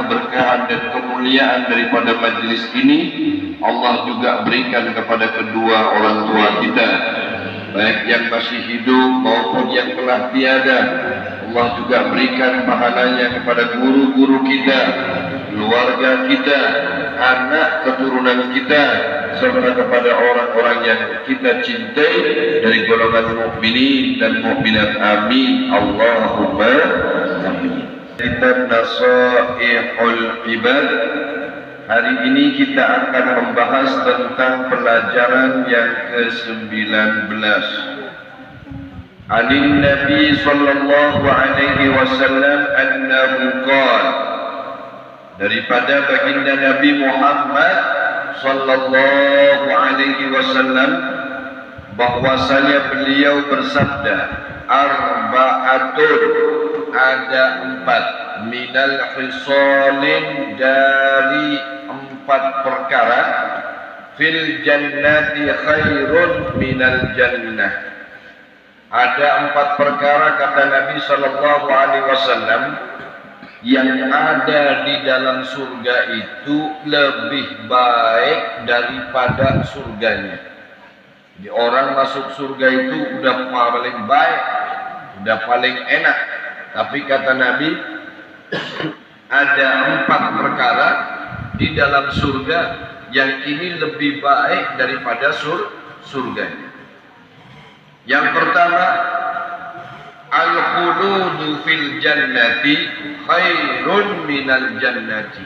keberkahan dan kemuliaan daripada majlis ini Allah juga berikan kepada kedua orang tua kita, baik yang masih hidup maupun yang telah tiada. Allah juga berikan pahalanya kepada guru-guru kita, keluarga kita, anak keturunan kita, serta kepada orang-orang yang kita cintai dari golongan mukminin dan mukminat. Amin. Allahumma amin. Kitab Nasaihul Ibad. Hari ini kita akan membahas tentang pelajaran yang ke-19. Anin Nabi sallallahu alaihi wasallam annahu qala, daripada baginda Nabi Muhammad sallallahu alaihi wasallam bahwasanya beliau bersabda, arba'atun, ada 4, minal khisalin, dari 4 perkara, fil jannati khairun minal jannah. Ada 4 perkara kata Nabi sallallahu alaihi wasallam yang ada di dalam surga itu lebih baik daripada surganya. Jadi orang masuk surga itu udah paling baik, udah paling enak. Tapi kata Nabi ada 4 perkara di dalam surga yang ini lebih baik daripada surganya. Yang pertama, al-khuludu fil jannati khairun minal jannati.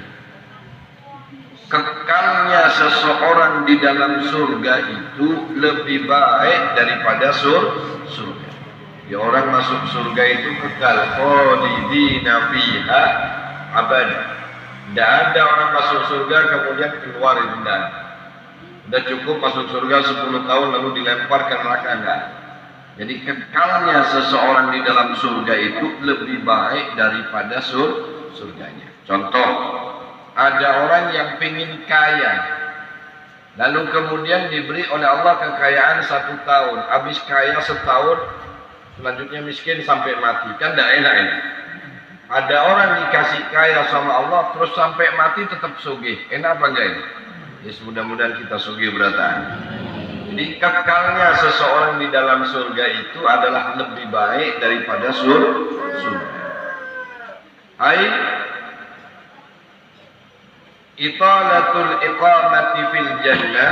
Kekalnya seseorang di dalam surga itu lebih baik daripada surga. Ya, orang masuk surga itu kekal, khalidina fiha abada. Tidak ada orang masuk surga kemudian keluar itu tidak. Sudah cukup masuk surga 10 tahun lalu dilempar ke neraka, enggak. Jadi kekalnya seseorang di dalam surga itu lebih baik daripada surganya. Contoh, ada orang yang ingin kaya, lalu kemudian diberi oleh Allah kekayaan 1 tahun, habis kaya setahun, selanjutnya miskin sampai mati, kan tidak enak ini. Ada orang dikasih kaya sama Allah terus sampai mati tetap sugih, enak apa enggak ini? Ya, mudah-mudahan kita sugih beratan. Jadi kekalnya seseorang di dalam surga itu adalah lebih baik daripada surga. Hai italatul iqamati fil jannah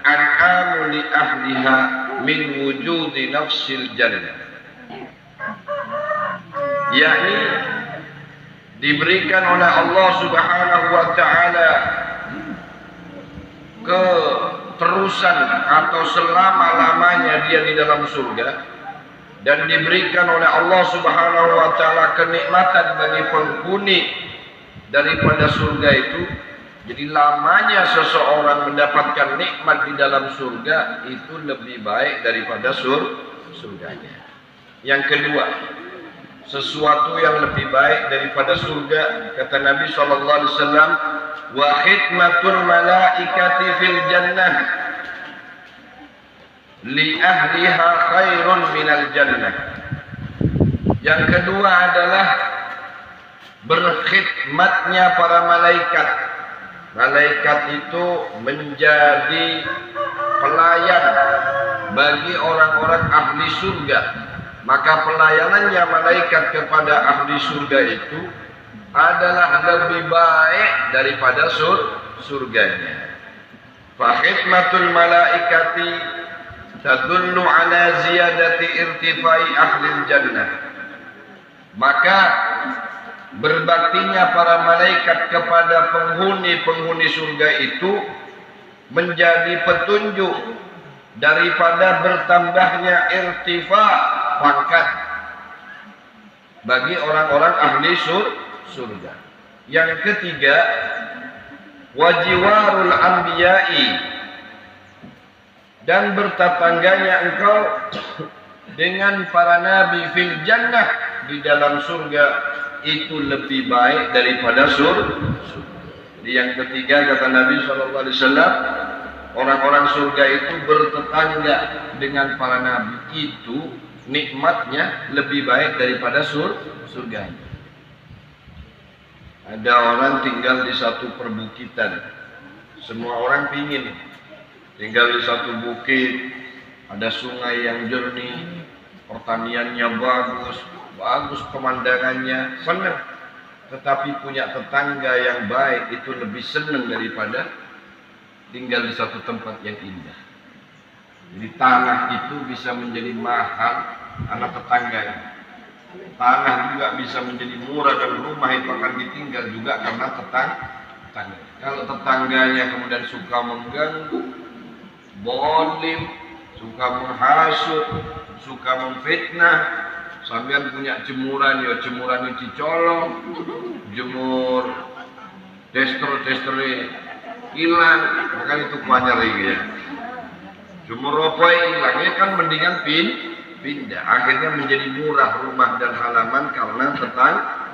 an'amu li ahliha min wujudi nafsil jannah. Yakni diberikan oleh Allah Subhanahu wa taala keterusan atau selama-lamanya dia di dalam surga, dan diberikan oleh Allah Subhanahu wa taala kenikmatan bagi penghuni daripada surga itu. Jadi lamanya seseorang mendapatkan nikmat di dalam surga itu lebih baik daripada surganya. Yang kedua, sesuatu yang lebih baik daripada surga, kata Nabi sallallahu alaihi wasallam, wa khidmatul malaikati fil jannah li ahliha khairun minal jannah. Yang kedua adalah berkhidmatnya para malaikat. Malaikat itu menjadi pelayan bagi orang-orang ahli surga. Maka pelayanannya malaikat kepada ahli surga itu adalah lebih baik daripada surganya. Fa khidmatul malaikati tadullu ala ziyadati irtifai ahli jannah. Maka berbaktinya para malaikat kepada penghuni surga itu menjadi petunjuk daripada bertambahnya irtifa, pangkat bagi orang-orang ahli surga. Yang ketiga, wajiwarul anbiya'i, dan bertetangganya engkau dengan para nabi fil jannah, di dalam surga itu lebih baik daripada surga. Jadi yang ketiga kata Nabi SAW, orang-orang surga itu bertetangga dengan para nabi itu nikmatnya lebih baik daripada surganya. Ada orang tinggal di satu perbukitan. Semua orang pingin tinggal di satu bukit, ada sungai yang jernih, pertaniannya bagus, bagus pemandangannya, senang. Tetapi punya tetangga yang baik itu lebih senang daripada tinggal di satu tempat yang indah. Jadi tanah itu bisa menjadi mahal karena tetangganya. Tanah juga bisa menjadi murah dan rumah itu akan ditinggal juga karena tetangga. Kalau tetangganya kemudian suka mengganggu, bolim, suka menghasut, suka memfitnah, sampean punya jemuran, ya jemuran itu dicolong, jemur tester hilang, maka itu kuanyar ya. Jemur apa hilang, ya kan mendingan pindah. Akhirnya menjadi murah rumah dan halaman karena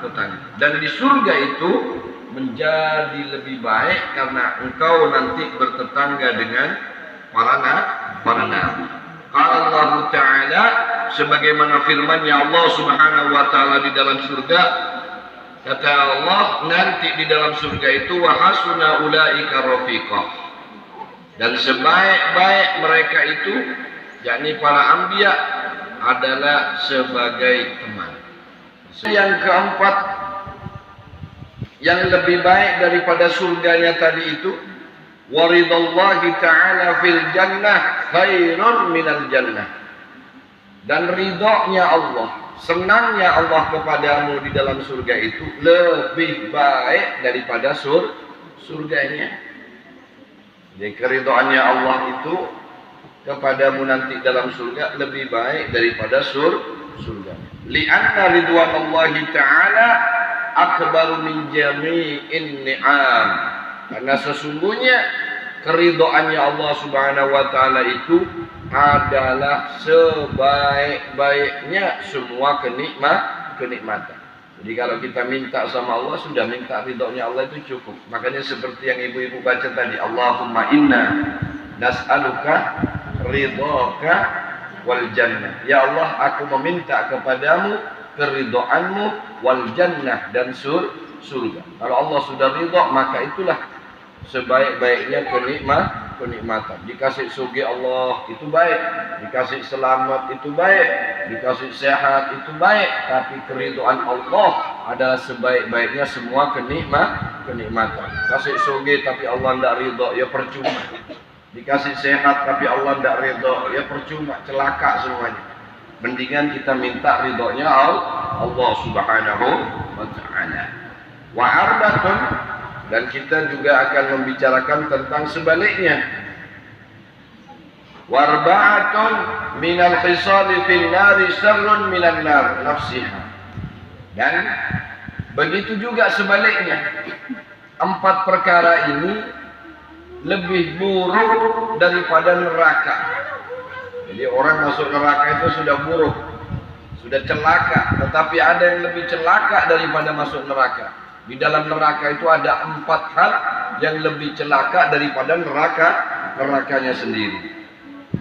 tetangga. Dan di surga itu menjadi lebih baik karena engkau nanti bertetangga dengan para nabi. Allah Ta'ala sebagaimana firman-Nya Allah Subhanahu wa taala di dalam surga, kata Allah nanti di dalam surga itu wa hasuna ulaika rafiqah. Dan sebaik-baik mereka itu yakni para anbiya adalah sebagai teman. Yang keempat yang lebih baik daripada surganya tadi itu waridallahi ta'ala fil jannah khairun minal jannah. Dan ridhonya Allah, senangnya Allah kepadamu di dalam surga itu lebih baik daripada surganya. Jadi keridhoannya Allah itu kepadamu nanti dalam surga lebih baik daripada surga. Li'anna ridwanallahi ta'ala akbaru min jami'in ni'am. Karena sesungguhnya keridhoannya Allah Subhanahu wa taala itu adalah sebaik-baiknya semua kenikmatan. Jadi kalau kita minta sama Allah, sudah minta ridhonya Allah itu cukup. Makanya seperti yang ibu-ibu baca tadi, Allahumma inna nas'aluka ridhoka wal jannah. Ya Allah, aku meminta kepadamu keridhoanmu wal jannah dan surga. Kalau Allah sudah ridho, maka itulah sebaik-baiknya kenikmatan. Dikasih surga Allah itu baik, dikasih selamat itu baik, dikasih sehat itu baik, tapi keridhaan Allah adalah sebaik-baiknya semua kenikmatan. Kasih surga tapi Allah tidak ridho, ya percuma. Dikasih sehat tapi Allah tidak ridho, ya percuma, celaka semuanya. Mendingan kita minta ridhonya Allah Subhanahu wa ta'ala. Wa arbatun, dan kita juga akan membicarakan tentang sebaliknya. Warba'atun minal khisali fil nari syarrun minan nar nafsiha. Dan begitu juga sebaliknya. 4 perkara ini lebih buruk daripada neraka. Jadi orang masuk neraka itu sudah buruk, sudah celaka. Tetapi ada yang lebih celaka daripada masuk neraka. Di dalam neraka itu ada 4 hal yang lebih celaka daripada nerakanya sendiri.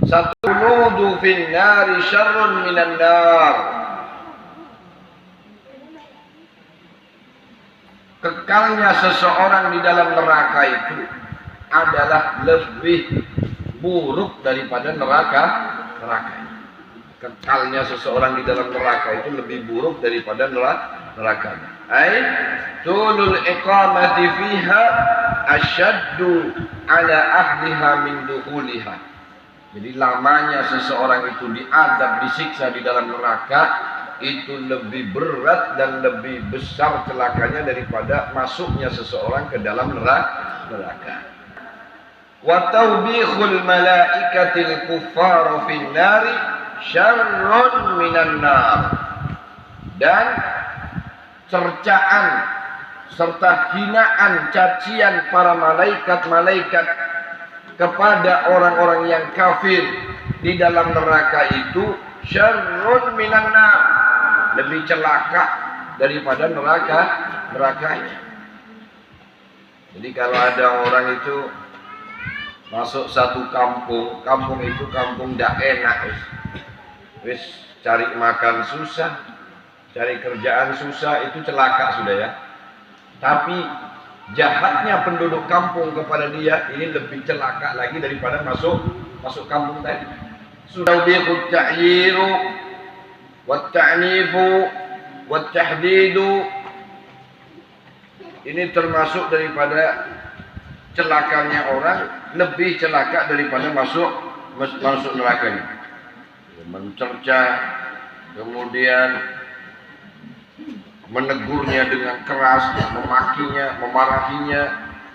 1, nudu fin nari syarrun minan nar. Kekalnya seseorang di dalam neraka itu adalah lebih buruk daripada neraka. Kekalnya seseorang di dalam neraka itu lebih buruk daripada nerakanya. Ai tulul iqamati fiha asyaddu ala ahliha min dukhuliha. Jadi lamanya seseorang itu diadab, disiksa di dalam neraka itu lebih berat dan lebih besar celakanya daripada masuknya seseorang ke dalam neraka. Wa tawbikhul malaikatil kuffar fin nari syarrun minan nar. Dan cercaan serta hinaan, cacian para malaikat-malaikat kepada orang-orang yang kafir di dalam neraka itu syarrun minan nar, lebih celaka daripada nerakanya. Jadi kalau ada orang itu masuk satu kampung itu kampung ndak enak, wis cari makan susah, cari kerjaan susah, itu celaka sudah ya. Tapi jahatnya penduduk kampung kepada dia ini lebih celaka lagi daripada masuk kampung tadi. Sudah biqut ta'yiru wat ta'nifu wat tahdidu, ini termasuk daripada celakanya orang, lebih celaka daripada masuk nerakanya. Mencerca, kemudian menegurnya dengan keras, memakinya, memarahinya,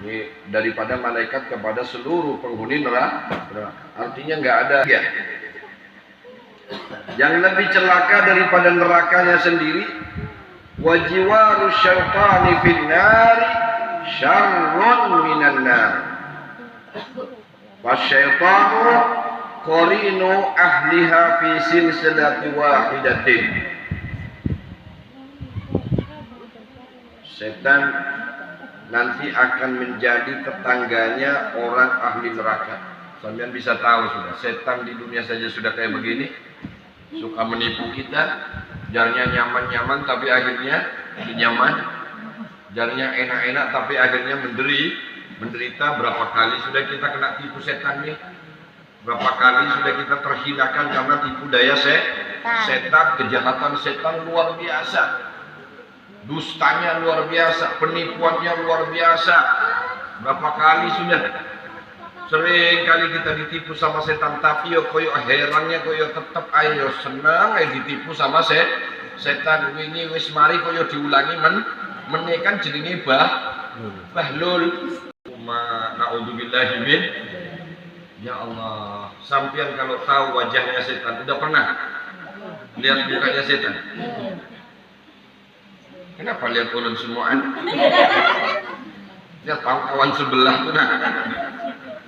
ini daripada malaikat kepada seluruh penghuni neraka. Artinya nggak ada ya. Yang lebih celaka daripada nerakanya sendiri, wajiwaru syaitani fin nari syarrun minan nar. Wasyaitanu qarinu ahliha fi silsilati wahidatin. Setan nanti akan menjadi tetangganya orang ahli neraka. Kalian bisa tahu sudah, setan di dunia saja sudah kayak begini, suka menipu kita. Jarnya nyaman-nyaman tapi akhirnya nyaman, jarnya enak-enak tapi akhirnya menderita. Berapa kali sudah kita kena tipu setan nih? Berapa kali sudah kita terhinakan karena tipu daya setan. Kejahatan setan luar biasa, dustanya luar biasa, penipuannya luar biasa. Berapa kali sudah sering kali kita ditipu sama setan, tapi yo koyo herannya koyo tetep ayo senang ayo ditipu sama setan. Wingi wis mari koyo diulangi menekan jenenge bahlul. Naudzubillahi min. Ya Allah, sampean kalau tahu wajahnya setan, udah pernah lihat mukanya setan? Kenapa lihat ulun semuaan? Lihat kawan sebelah tuh nah.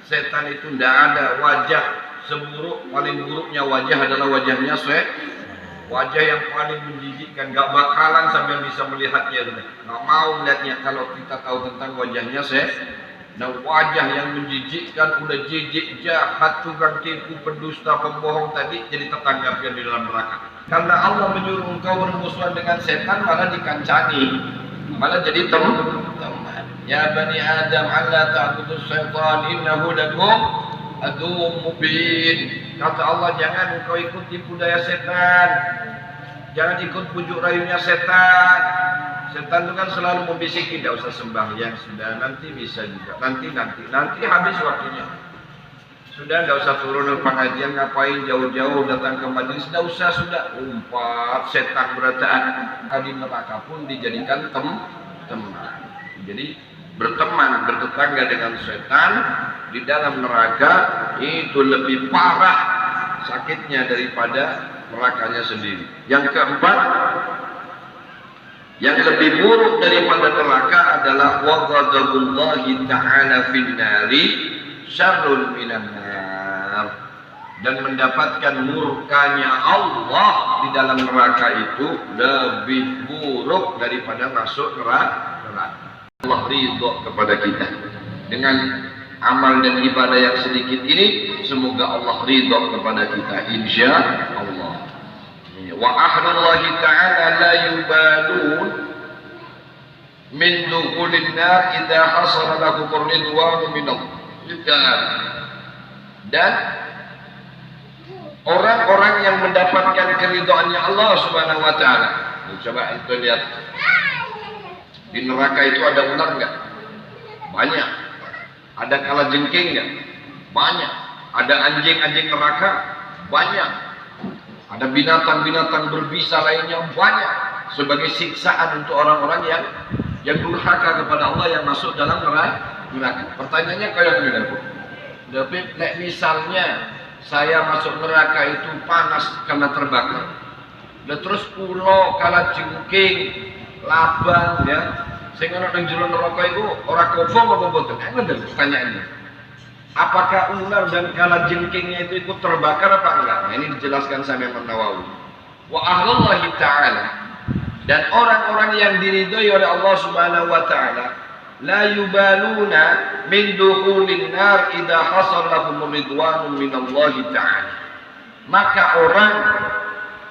Setan itu tidak ada wajah seburuk, paling buruknya wajah adalah wajahnya wajah yang paling menjijikkan, gak bakalan sampai bisa melihatnya, gak mau melihatnya. Kalau kita tahu tentang wajahnya nah wajah yang menjijikkan, udah jijik, jahat, tukang tipu, pendusta, pembohong tadi jadi tetangga di dalam neraka. Karena Allah menyuruh engkau bermusuhan dengan setan, malah dikancani, malah jadi teman. Ya bani Adam, alla ta'budu syaitan, innahu lakum aduwwum mubin. Kata Allah, jangan engkau ikut tipu daya setan, jangan ikut bujuk rayunya setan. Setan itu kan selalu membisiki, tidak usah sembahyang, sudah nanti bisa juga, nanti habis waktunya. Sudah tidak usah turun pengajian, ngapain jauh-jauh datang ke majelis, tidak usah, sudah umpat setan berataan. Di neraka pun dijadikan teman. Jadi berteman, bertetangga dengan setan di dalam neraka itu lebih parah sakitnya daripada nerakanya sendiri. Yang keempat, yang lebih buruk daripada neraka adalah waghadabullahi ta'ala fin nari syarrun minan nar, dan mendapatkan murkanya Allah di dalam neraka itu lebih buruk daripada masuk neraka. Allah ridho kepada kita dengan amal dan ibadah yang sedikit ini, semoga Allah ridho kepada kita insya Allah. Wa ahlullahi ta'ala la yubalun min dukhulin nar idza hasala lahum ridwanu min Allah. Dan orang-orang yang mendapatkan keridhaannya Allah Subhanahu wa taala. Coba kita lihat di neraka itu ada ular enggak? Banyak. Ada kalajengking enggak? Banyak. Ada anjing-anjing neraka? Banyak. Ada binatang-binatang berbisa lainnya? Banyak. Sebagai siksaan untuk orang-orang yang durhaka kepada Allah, yang masuk dalam neraka. Pertanyaannya kayak gini, Bu. Tapi misalnya saya masuk neraka itu panas karena terbakar. Dan terus pulau kalajengking, labang ya, sehingga nang jero neraka itu ora kobong apa boten? Ngene pertanyaannya. Apakah ular dan kalajengkingnya itu ikut terbakar apa enggak? Nah, ini dijelaskan sama Imam Nawawi. Wa ahlullahi ta'ala, dan orang-orang yang diridhoi oleh Allah Subhanahu wa taala, la yubaluna min dukhulin nar idza hasal lahum ridwanun min Allah ta'ala. Maka orang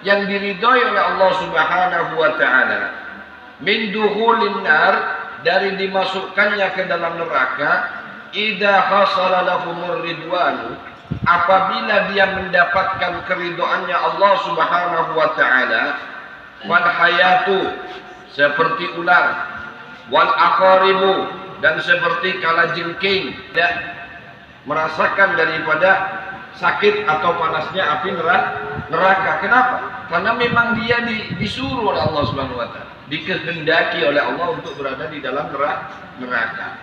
yang diridhoi oleh Allah Subhanahu wa taala min dukhulin nar, dari dimasukkannya ke dalam neraka, idza hasala lahumur ridwanu, apabila dia mendapatkan keridhaannya Allah Subhanahu wa taala, wal hayatu, seperti ular, wal aqaribu, dan seperti kalajengking, tidak merasakan daripada sakit atau panasnya api neraka. Kenapa? Karena memang dia disuruh oleh Allah Subhanahu wa taala, dikehendaki oleh Allah untuk berada di dalam neraka.